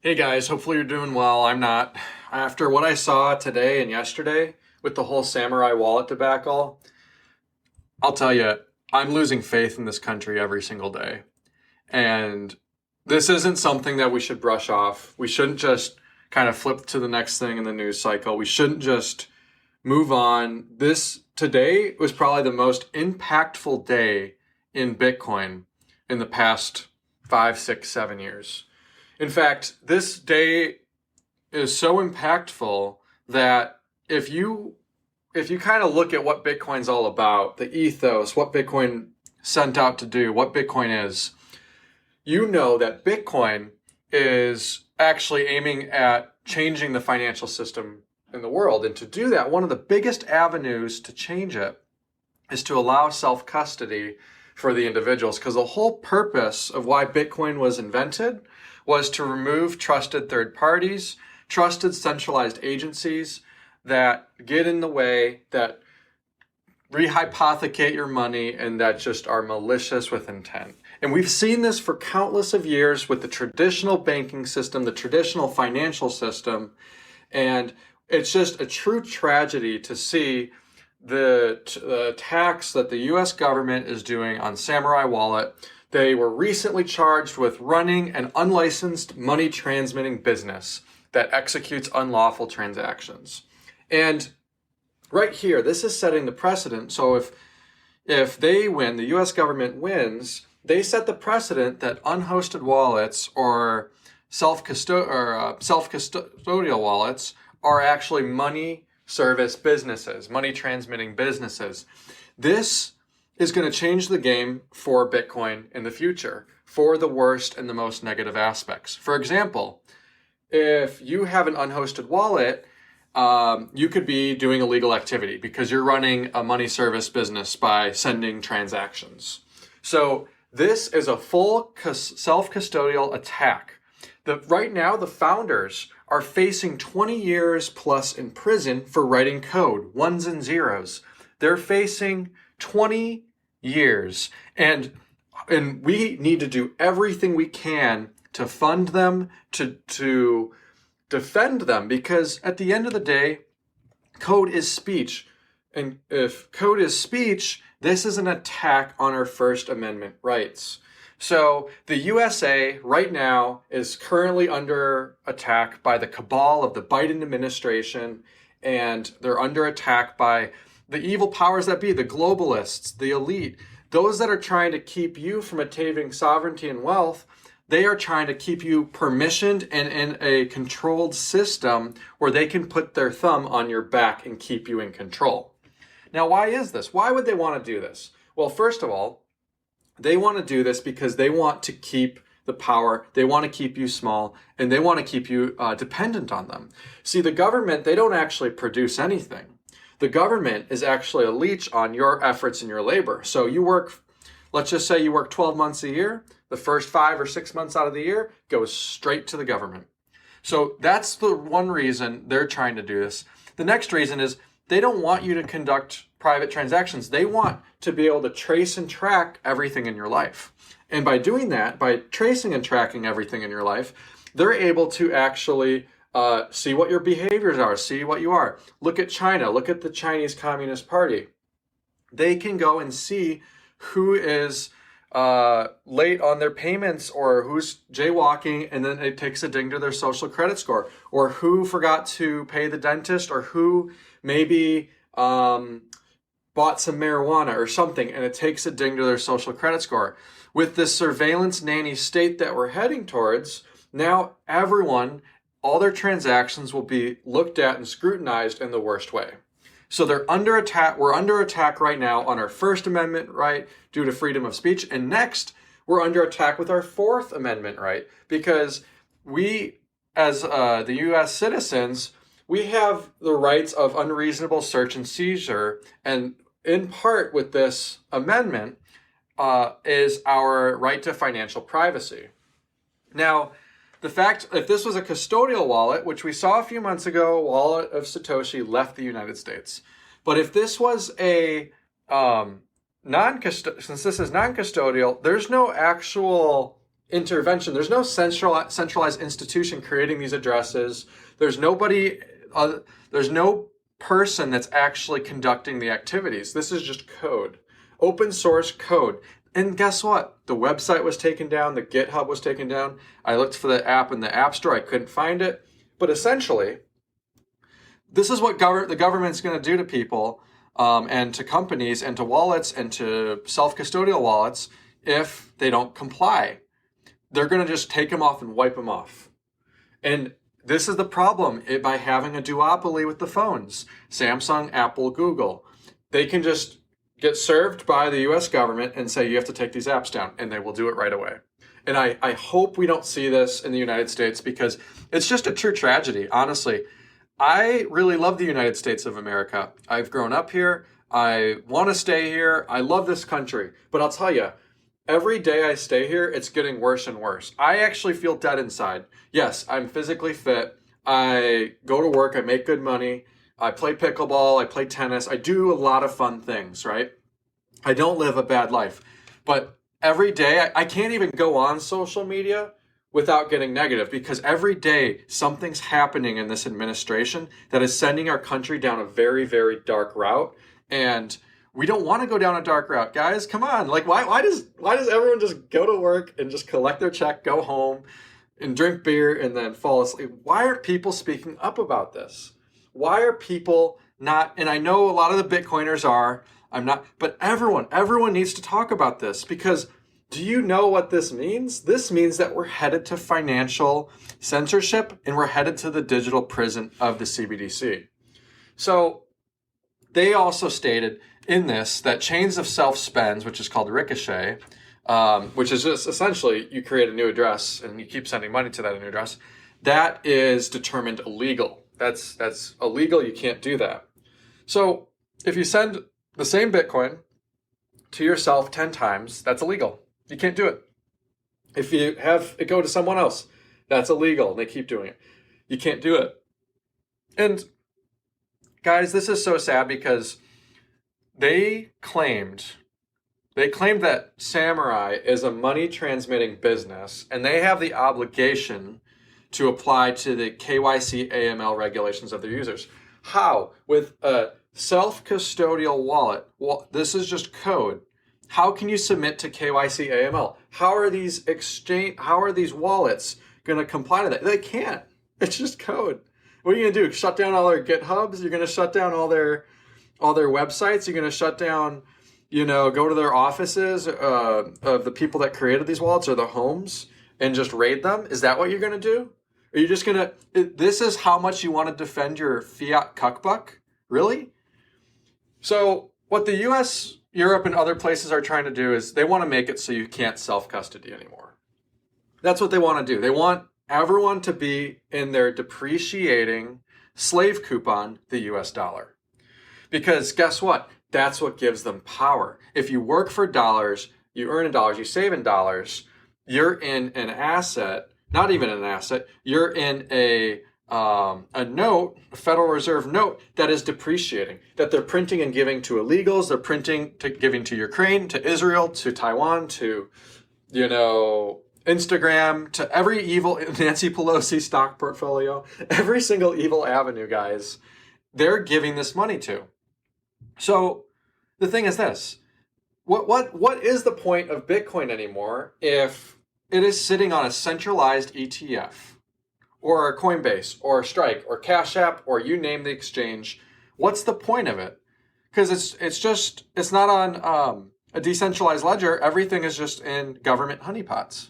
Hey guys, hopefully you're doing well. I'm not. After what I saw today and yesterday with the whole Samurai wallet debacle, I'll tell you, I'm losing faith in this country every single day. And this isn't something that we should brush off. We shouldn't just kind of flip to the next thing in the news cycle. We shouldn't just move on. This today was probably the most impactful day in Bitcoin in the past 5, 6, 7 years. In fact, this day is so impactful that if you kind of look at what Bitcoin's all about, the ethos, what Bitcoin sent out to do, what Bitcoin is, you know that Bitcoin is actually aiming at changing the financial system in the world. And to do that, one of the biggest avenues to change it is to allow self-custody for the individuals. Because the whole purpose of why Bitcoin was invented was to remove trusted third parties, trusted centralized agencies that get in the way, that rehypothecate your money, and that just are malicious with intent. And we've seen this for countless of years with the traditional banking system, the traditional financial system, and it's just a true tragedy to see the attacks that the US government is doing on Samurai Wallet. They were recently charged with running an unlicensed money transmitting business that executes unlawful transactions. And right here, this is setting the precedent. So if they win, the US government wins, they set the precedent that unhosted wallets or self-custodial wallets are actually money service businesses, money transmitting businesses. This is going to change the game for Bitcoin in the future for the worst and the most negative aspects. For example, if you have an unhosted wallet, you could be doing illegal activity because you're running a money service business by sending transactions. So this is a full self-custodial attack. Right now, the founders are facing 20 years plus in prison for writing code, ones and zeros. They're facing 20 years. And we need to do everything we can to fund them, to defend them, because at the end of the day, code is speech. And if code is speech, this is an attack on our First Amendment rights. So the USA right now is currently under attack by the cabal of the Biden administration, and they're under attack by the evil powers that be, the globalists, the elite, those that are trying to keep you from attaining sovereignty and wealth. They are trying to keep you permissioned and in a controlled system where they can put their thumb on your back and keep you in control. Now, why is this? Why would they want to do this? Well, first of all, they want to do this because they want to keep the power, they want to keep you small, and they want to keep you dependent on them. See, the government, they don't actually produce anything. The government is actually a leech on your efforts and your labor. So you work, let's just say you work 12 months a year, the first 5 or 6 months out of the year goes straight to the government. So that's the one reason they're trying to do this. The next reason is they don't want you to conduct private transactions. They want to be able to trace and track everything in your life. And by doing that, by tracing and tracking everything in your life, they're able to actually see what your behaviors are, see what you are. Look at China, look at the Chinese Communist Party. They can go and see who is late on their payments or who's jaywalking, and then it takes a ding to their social credit score, or who forgot to pay the dentist, or who maybe bought some marijuana or something, and it takes a ding to their social credit score. With this surveillance nanny state that we're heading towards, now everyone, all their transactions will be looked at and scrutinized in the worst way. So they're under attack. We're under attack right now on our First Amendment right due to freedom of speech. And next, we're under attack with our Fourth Amendment right, because we, as the U.S. citizens, we have the rights of unreasonable search and seizure. And in part with this amendment is our right to financial privacy. Now, the fact, if this was a custodial wallet, which we saw a few months ago, a wallet of Satoshi left the United States. But if this was a since this is non-custodial, there's no actual intervention. There's no centralized institution creating these addresses. There's nobody, there's no person that's actually conducting the activities. This is just code, open source code. And guess what? The website was taken down. The GitHub was taken down. I looked for the app in the App Store. I couldn't find it. But essentially, this is what the government's going to do to people and to companies and to wallets and to self-custodial wallets if they don't comply. They're going to just take them off and wipe them off. And this is the problem by having a duopoly with the phones. Samsung, Apple, Google. They can just get served by the US government and say you have to take these apps down, and they will do it right away. And I hope we don't see this in the United States, because it's just a true tragedy, honestly. I really love the United States of America. I've grown up here. I want to stay here. I love this country. But I'll tell you, every day I stay here, it's getting worse and worse. I actually feel dead inside. Yes, I'm physically fit. I go to work. I make good money. I play pickleball. I play tennis. I do a lot of fun things, right? I don't live a bad life. But every day, I can't even go on social media without getting negative, because every day something's happening in this administration that is sending our country down a very, very dark route. And we don't want to go down a dark route, guys. Come on. Like, why does everyone just go to work and just collect their check, go home and drink beer and then fall asleep? Why aren't people speaking up about this? Why are people not? And I know a lot of the Bitcoiners are, I'm not, but everyone needs to talk about this, because do you know what this means? This means that we're headed to financial censorship, and we're headed to the digital prison of the CBDC. So they also stated in this that chains of self-spends, which is called Ricochet, which is just essentially you create a new address and you keep sending money to that new address, that is determined illegal. That's illegal. You can't do that. So if you send the same Bitcoin to yourself 10 times, that's illegal. You can't do it. If you have it go to someone else, that's illegal, and they keep doing it. You can't do it. And guys, this is so sad, because they claimed that Samurai is a money transmitting business, and they have the obligation to apply to the KYC AML regulations of their users. How? With a self-custodial wallet. Well, this is just code. How can you submit to KYC AML? How are these wallets going to comply to that? They can't. It's just code. What are you going to do? Shut down all their GitHubs? You're going to shut down all their websites? You're going to shut down, go to their offices of the people that created these wallets, or the homes, and just raid them? Is that what you're going to do? Are you just going to, this is how much you want to defend your fiat cuckbuck? Really? So what the US, Europe, and other places are trying to do is they want to make it so you can't self-custody anymore. That's what they want to do. They want everyone to be in their depreciating slave coupon, the US dollar. Because guess what? That's what gives them power. If you work for dollars, you earn in dollars, you save in dollars, you're in an asset, not even an asset, you're in a note, a Federal Reserve note that is depreciating, that they're printing and giving to illegals, they're giving to Ukraine, to Israel, to Taiwan, to, Instagram, to every evil Nancy Pelosi stock portfolio, every single evil avenue, guys, they're giving this money to. So the thing is this, what is the point of Bitcoin anymore if it is sitting on a centralized ETF, or a Coinbase, or a Strike, or Cash App, or you name the exchange? What's the point of it? Because it's not on a decentralized ledger. Everything is just in government honeypots.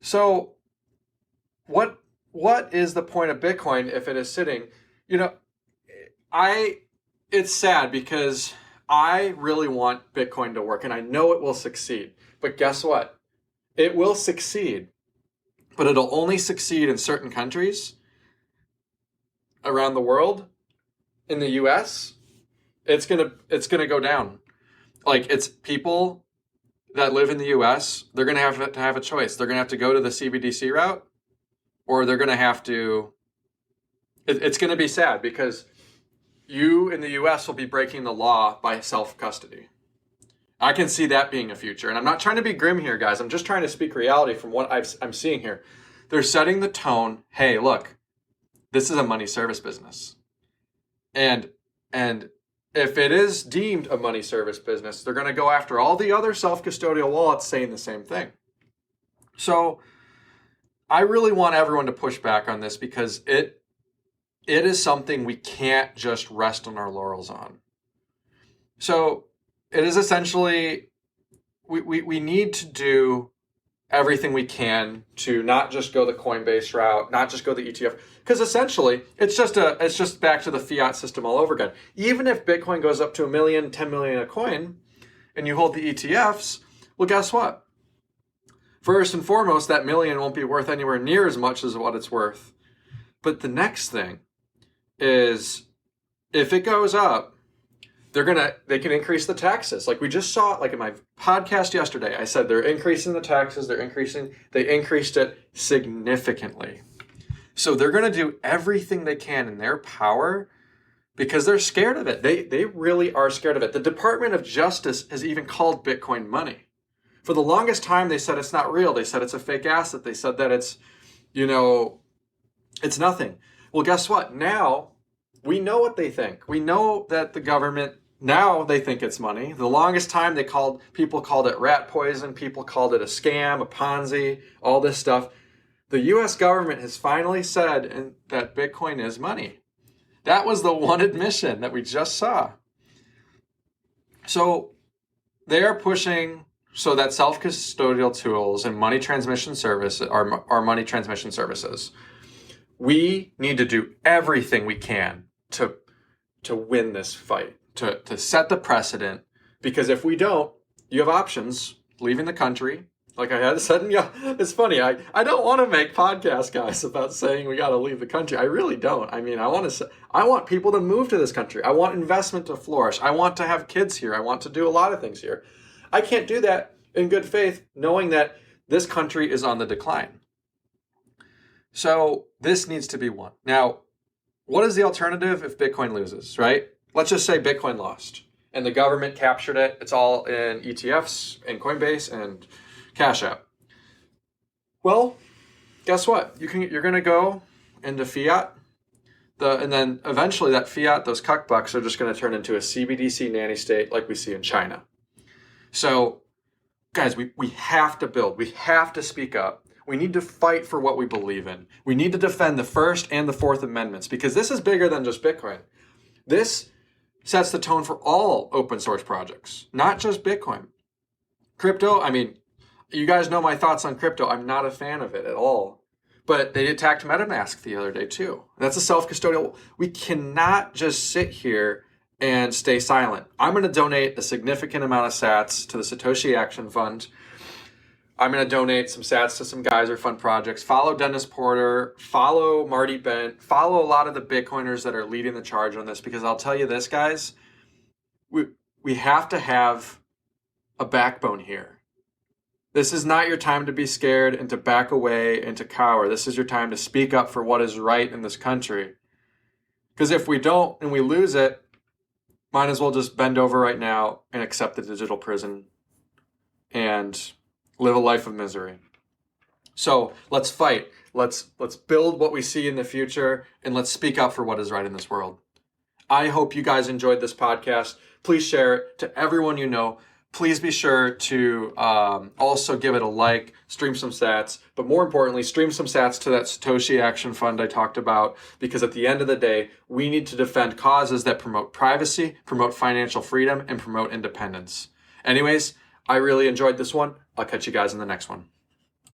So what is the point of Bitcoin if it is sitting? It's sad, because I really want Bitcoin to work, and I know it will succeed. But guess what? It will succeed, but it'll only succeed in certain countries around the world. In the US, it's gonna go down. Like, it's people that live in the US, they're gonna have to have a choice. They're gonna have to go to the CBDC route, or they're gonna have to. It's gonna be sad, because you in the US will be breaking the law by self-custody. I can see that being a future. And I'm not trying to be grim here, guys. I'm just trying to speak reality from what I'm seeing here. They're setting the tone. Hey, look, this is a money service business. And if it is deemed a money service business, they're going to go after all the other self-custodial wallets saying the same thing. So I really want everyone to push back on this because it is something we can't just rest on our laurels on. So it is essentially, we need to do everything we can to not just go the Coinbase route, not just go the ETF, because essentially it's just back to the fiat system all over again. Even if Bitcoin goes up to $1 million, 10 million a coin, and you hold the ETFs, well, guess what? First and foremost, that million won't be worth anywhere near as much as what it's worth. But the next thing is, if it goes up, they can increase the taxes. Like we just saw, like in my podcast yesterday, I said they're increasing the taxes. They increased it significantly. So they're going to do everything they can in their power because they're scared of it. They really are scared of it. The Department of Justice has even called Bitcoin money. For the longest time, they said it's not real. They said it's a fake asset. They said that it's nothing. Well, guess what? Now we know what they think. We know that the government, now they think it's money. The longest time people called it rat poison. People called it a scam, a Ponzi, all this stuff. The U.S. government has finally said that Bitcoin is money. That was the one admission that we just saw. So they are pushing so that self-custodial tools and money transmission service are money transmission services. We need to do everything we can to win this fight, to set the precedent, because if we don't, you have options: leaving the country. Like I had said, yeah, it's funny. I don't want to make podcasts, guys, about saying we got to leave the country. I really don't. I mean, I want people to move to this country. I want investment to flourish. I want to have kids here. I want to do a lot of things here. I can't do that in good faith, knowing that this country is on the decline. So this needs to be won. Now, what is the alternative if Bitcoin loses, right? Let's just say Bitcoin lost and the government captured it. It's all in ETFs and Coinbase and Cash App. Well, guess what? You're going to go into fiat, and then eventually that fiat, those cuck bucks, are just going to turn into a CBDC nanny state like we see in China. So, guys, we have to build. We have to speak up. We need to fight for what we believe in. We need to defend the First and the Fourth Amendments, because this is bigger than just Bitcoin. This sets the tone for all open source projects, not just Bitcoin. Crypto, I mean, you guys know my thoughts on crypto. I'm not a fan of it at all. But they attacked MetaMask the other day too. That's a self-custodial. We cannot just sit here and stay silent. I'm going to donate a significant amount of sats to the Satoshi Action Fund. I'm going to donate some sats to some Geyser Fund projects. Follow Dennis Porter. Follow Marty Bent. Follow a lot of the Bitcoiners that are leading the charge on this, because I'll tell you this, guys. We have to have a backbone here. This is not your time to be scared and to back away and to cower. This is your time to speak up for what is right in this country. Because if we don't and we lose it, might as well just bend over right now and accept the digital prison and live a life of misery. So let's fight. Let's build what we see in the future, and let's speak up for what is right in this world. I hope you guys enjoyed this podcast. Please share it to everyone you know. Please be sure to also give it a like, stream some sats, but more importantly, stream some sats to that Satoshi Action Fund I talked about, because at the end of the day, we need to defend causes that promote privacy, promote financial freedom, and promote independence. Anyways, I really enjoyed this one. I'll catch you guys in the next one.